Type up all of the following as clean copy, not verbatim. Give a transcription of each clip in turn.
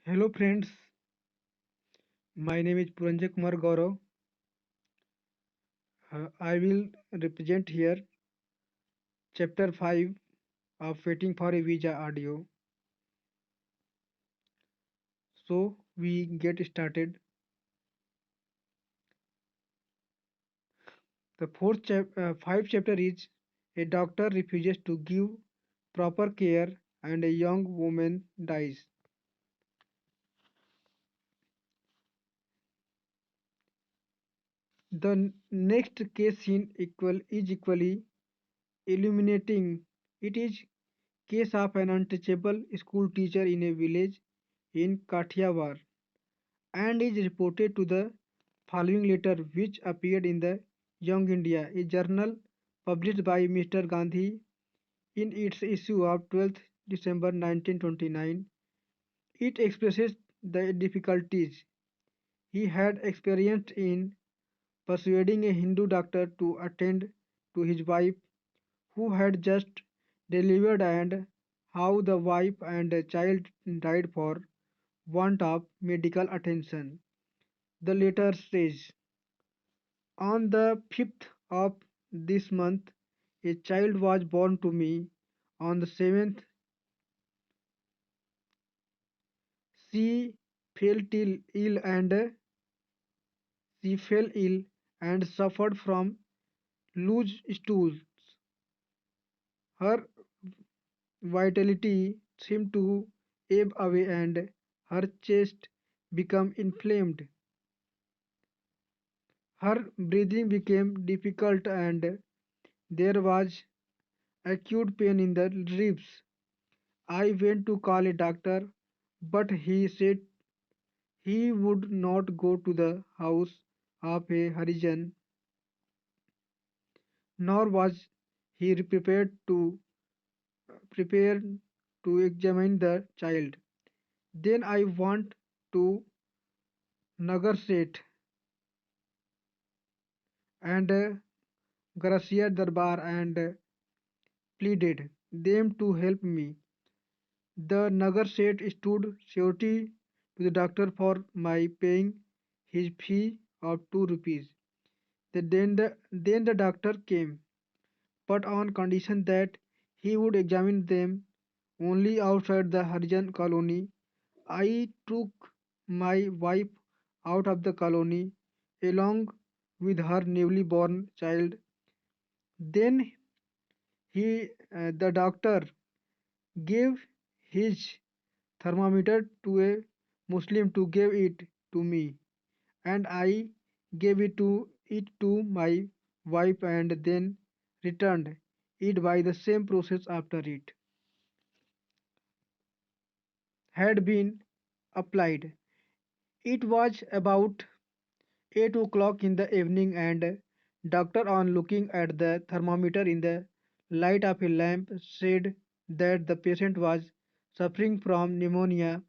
Hello friends, my name is Puranjay Kumar Gaurav. I will represent here chapter 5 of Waiting for a Visa audio. So we get started. The five chapter is a doctor refuses to give proper care and a young woman dies. The next case scene is equally illuminating. It is case of an untouchable school teacher in a village in Kathiawar and is reported to the following letter which appeared in the Young India, a journal published by Mr. Gandhi in its issue of 12th December 1929. It expresses the difficulties he had experienced in persuading a Hindu doctor to attend to his wife who had just delivered and how the wife and child died for want of medical attention. The letter says, on the 5th of this month, a child was born to me. On the 7th, she fell ill and she fell ill and suffered from loose stools. Her vitality seemed to ebb away and her chest became inflamed. Her breathing became difficult and there was acute pain in the ribs. I went to call a doctor, but he said he would not go to the house of a Harijan, nor was he prepared to examine the child. Then I went to Nagar Seth and Gracia Darbar and pleaded them to help me. The Nagar Seth stood surety to the doctor for my paying his fee of 2 rupees. Then the doctor came, but on condition that he would examine them only outside the Harijan colony. I took my wife out of the colony along with her newly born child. Then the doctor gave his thermometer to a Muslim to give it to me, and I gave it to my wife and then returned it by the same process after it had been applied. It was about 8 o'clock in the evening and doctor on looking at the thermometer in the light of a lamp said that the patient was suffering from pneumonia.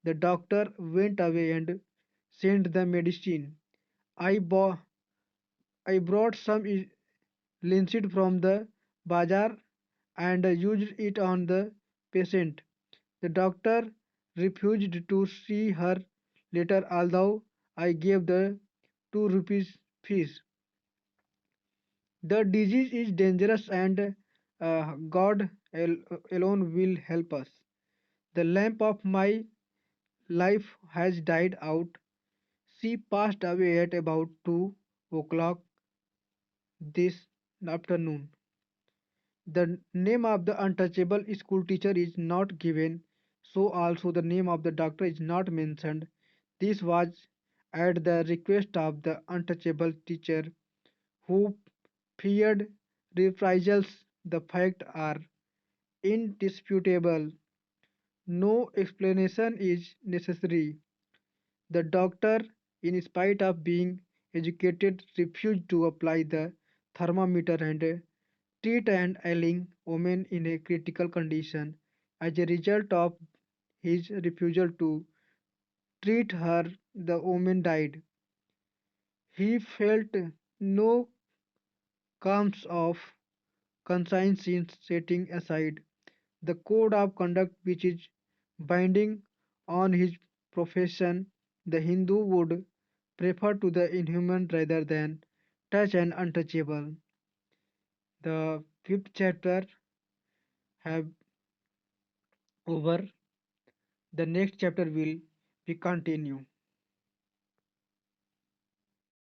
The doctor went away and sent the medicine. I, bo- I brought some linseed from the bazaar and used it on the patient. The doctor refused to see her later although I gave the 2 rupees fees. The disease is dangerous and God alone will help us. The lamp of my life has died out. She passed away at about 2 o'clock this afternoon. The name of the untouchable school teacher is not given, so also the name of the doctor is not mentioned. This was at the request of the untouchable teacher who feared reprisals. The facts are indisputable. No explanation is necessary. The doctor, in spite of being educated, refused to apply the thermometer and treat an ailing woman in a critical condition. As a result of his refusal to treat her, the woman died. He felt no qualms of conscience in setting aside the code of conduct which is binding on his profession, the Hindu would prefer to the inhuman rather than touch and untouchable. The fifth chapter have over. The next chapter will be continue.